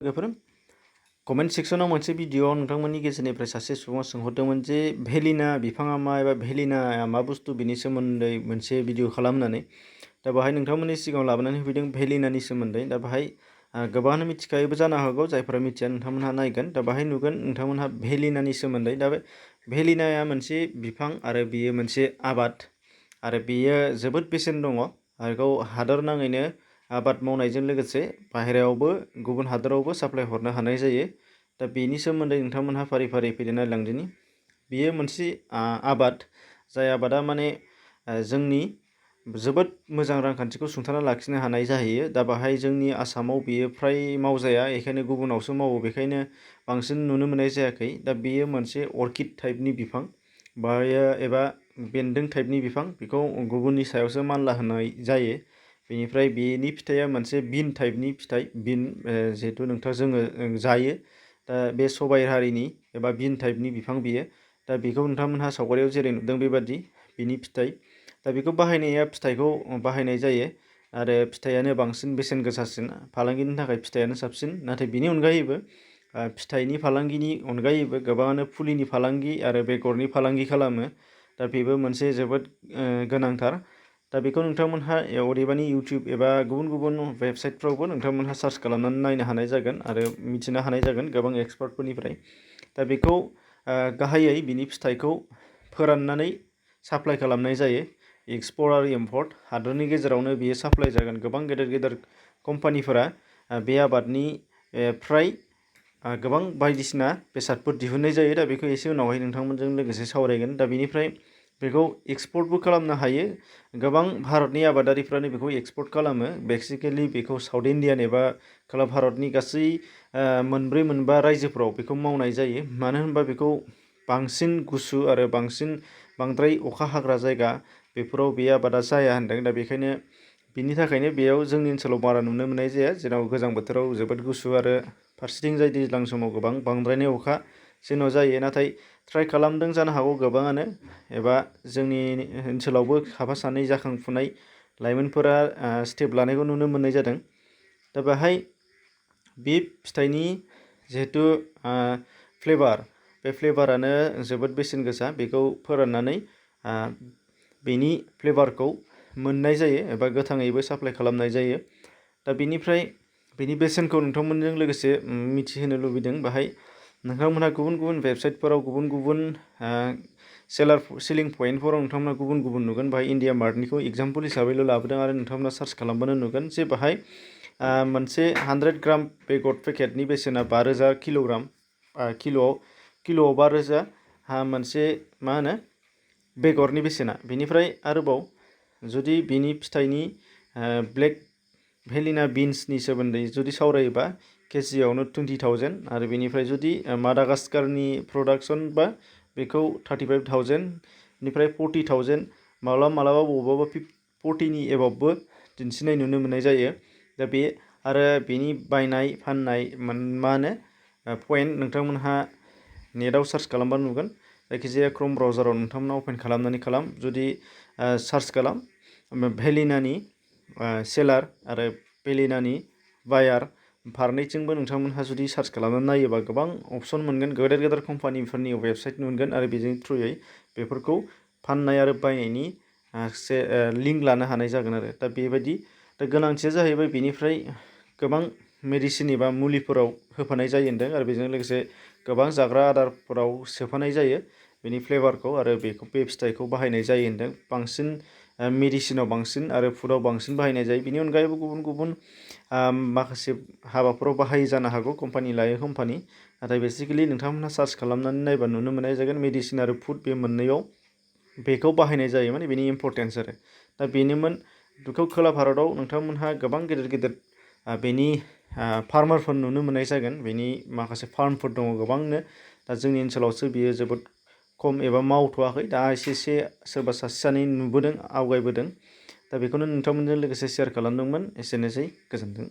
लोगोफोर कमेन्ट सेक्सनाव मोनसे भिडिअ नोंथांमोननि गेजेरनिफ्राय सासे सुबुङा सोंहरदोंमोन जे भेलिना बिफाङा मा एबा भेलिनाया मा बुस्थु बिनि सोमोन्दै मोनसे भिडिअ खालामनानै दा बाहाय नोंथांमोननि सिगाङाव लाबोनानै होफैदों भेलिनानि सोमोन्दै दा बाहाय गोबाङानो मिथिखायोबो जानो हागौ जायफोरा मिथिया नोंथांमोनहा नायगोन दा बाहाय नुगोन नोंथांमोनहा भेलिनानि सोमोन्दै दा बे भेलिनाया मोनसे बिफां आरो बियो मोनसे आबाद आरो बियो जोबोद बेसेन दङ आरो गाव हादर नाङैनो आबाद मावनायजों लोगोसे बाहेरायावबो गुबुन हादरावबो साप्लाय हरनो हानाय जायो दा बेनि सोमोन्दै नोंथांमोनहा फारि फारि फैदो नायलांदिनि बियो मोनसे आबाद जाय आबादा माने जोंनि जोबोद मोजां रांखान्थिखौ सुंथाना लाखिनो हानाय जाहैयो दा बाहाय जोंनि आसामाव बियो फ्राय मावजाया बेखायनो गुबुनावसो मावो बेखायनो बांसिन नुनो मोननाय जायाखै दा बियो मोनसे अर्किड टाइपनि बिफां बायो एबा बेन्दों टाइपनि बिफां बेखौ गुबुननि सायावसो मानला होनाय जायो बेनिफ्राय बेनि फिथाइया मोनसे बिन टाइपनि फिथाइ बिन जिहेतु जोङो जायो दा बे सबाइ हारिनि एबा बिन टाइपनि बिफां बियो दा बेखौ नोंथांमोनहा सावगारियाव जेरै नुदों बेबादि बिनि फिथाइ दा बेखौ बाहायनाया फिथाइखौ बाहायनाय जायो आरो फिथाइयानो बांसिन बेसेन गोसासिन फालांगिनि थाखाय फिथाइयानो साबसिन नाथाय बिनि अनगायैबो फिथाइनि फालांगिनि अनगायैबो गोबाङानो फुलिनि फालांगि आरो बेगरनि फालांगि खालामो दा बेबो मोनसे जोबोद गोनांथार दा बेखौ नोंथांमोनहा अदेबानि इउटिउब एबा गुबुन गुबुन वेबसाइटफ्रावबो नोंथांमोनहा सार्च खालामनानै नायनो हानाय जागोन आरो मिथिनो हानाय जागोन गोबां एक्सपार्टफोरनिफ्राय दा बेखौ गाहायै बिनि फिथाइखौ फोराननानै साप्लाय खालामनाय जायो एक्सपर्ट आरो इम्पर्ट हादरनि गेजेरावनो बियो साप्लाय जागोन गोबां गेदेर गेदेर कम्पानिफोरा बे आबादनि फ्राय गोबां बायदिसिना बेसादफोर दिहुननाय जायो दा बेखौ एसे उनावहाय नोंथांमोनजों लोगोसे सावरायगोन दा बेनिफ्राय बेखौ एक्सपर्टबो खालामनो हायो गोबां भारतनि आबादारिफ्रानो बेखौ एक्सपर्ट खालामो बेसिकेलि बेखौ साउथ इण्डियान एबा खोला भारतनि गासै मोनब्रै मोनबा रायजोफोराव बेखौ मावनाय जायो मानो होनबा बेखौ बांसिन गुसु आरो बांद्राय अखा हाग्रा जायगा बेफोराव बे आबादा जाया होनदों दा बेखायनो बिनि थाखायनो बेयाव जोंनि ओनसोलाव बारा नुनो मोननाय जाया जेराव गोजां बोथोराव जोबोद गुसु आरो फारसेथिं जाय दैज्लां समाव बांद्रायनाय अखा जोंनाव जायो नाथाय ट्राइ खालामदों जानो हागौ गोबाङानो एबा जोंनि ओनसोलावबो साफा सानै जाखांफुनाय लाइमोनफोरा स्टेप लानायखौ नुनो मोननाय जादों दा बेहाय बे फिथाइनि जिहेतु फ्लेभार बे फ्लेभारानो जोबोद बेसेन गोसा बेखौ फोराननानै बेनि फ्लेभारखौ मोननाय जायो एबा गोथाङैबो साप्लाय खालामनाय जायो दा बेनिफ्राय बेनि बेसेनखौ नोंथांमोनजों लोगोसे मिथिहोनो लुबैदों बाहाय नोंथांमोनहा गुबुन गुबुन वेबसाइटफोराव गुबुन गुबुन सेलिं पइन्टफोराव नोंथांमोना गुबुन गुबुन नुगोन बाहाय इन्डिया मार्टनिखौ एग्जाम्पल हिसाबैल' लाबोदों आरो नोंथांमोना सार्च खालामबानो नुगोन जे बाहाय मोनसे 100 ग्राम बेगर पेकेटनि बेसेना 5,000 किल'ग्राम किल'आव 5,000 मोनसे मा होनो बेगरनि बेसेना बेनिफ्राय आरोबाव जुदि बिनि फिथाइनि ब्लेक भेलिना बिन्सनि सोमोन्दै जुदि सावरायोबा केजियावनो 20,000 आरो बेनिफ्राय जुदि मादागास्कारनि प्रडाक्सन बा बेखौ 35,000 निफ्राय 40,000 मालाबा बबेबा 40नि एबावबो दिन्थिनाय नुनो मोननाय जायो दा बे आरो बेनि बायनाय फाननाय मा होनो पइन्ट नोंथांमोनहा नेटआव सार्च खालामबा नुगोन जायखिजाया क्रोम ब्राउजाराव नोंथांमोना अपेन खालामनानै जुदि सार्च खालाम भेलिनानि सेलार आरो भेलिनानि बायार फारनैथिंबो नोंथांमोनहा जुदि सार्च खालामनानै नायोबा गोबां अपसन मोनगोन गेदेर गेदेर कम्पानिफोरनि वेबसाइट मोनगोन आरो बेजों थ्रुयै बेफोरखौ फाननाय आरो बायनायनि लिंक लानो हानाय जागोन आरो दा बेबायदि दा गोनांथिया जाहैबाय बेनिफ्राय गोबां मेडिसिन एबा मुलिफोराव होफानाय जायो होनदों आरो बेजों लोगोसे गोबां जाग्रा आदारफोराव सोफानाय जायो बेनि फ्लेभारखौ आरो बे फिथाइखौ बाहायनाय जायो होनदों बांसिन मेडिसिनाव बांसिन आरो फुडआव बांसिन बाहायनाय जायो बेनि अनगायैबो गुबुन गुबुन माखासे हाबाफोराव बाहायो जानो हागौ कम्पानि लायै कम्पानि नाथाय बेसिकेलि नोंथांमोनहा सार्च खालामनानै नायबा नुनो मोननाय जागोन मेडिसिन आरो फुड बे मोननैयाव बेखौ बाहायनाय जायो माने बेनि इम्पर्टेन्स आरो दा बेनोमोन बेखौ खोला भारताव नोंथांमोनहा गोबां गेदेर गेदेर बेनि फार्मारफोर नुनो मोननाय जागोन बेनि माखासे फार्मफोर दङ गोबांनो दा जोंनि ओनसोलावसो बियो जोबोद खम एबा मावथ'वाखै दा एसे सोरबा सासे सानै नुबोदों आवगायबोदों दा बेखौनो नोंथांमोनजों लोगोसे शेयार खालामदोंमोन एसेनोसै गोजोन्थों।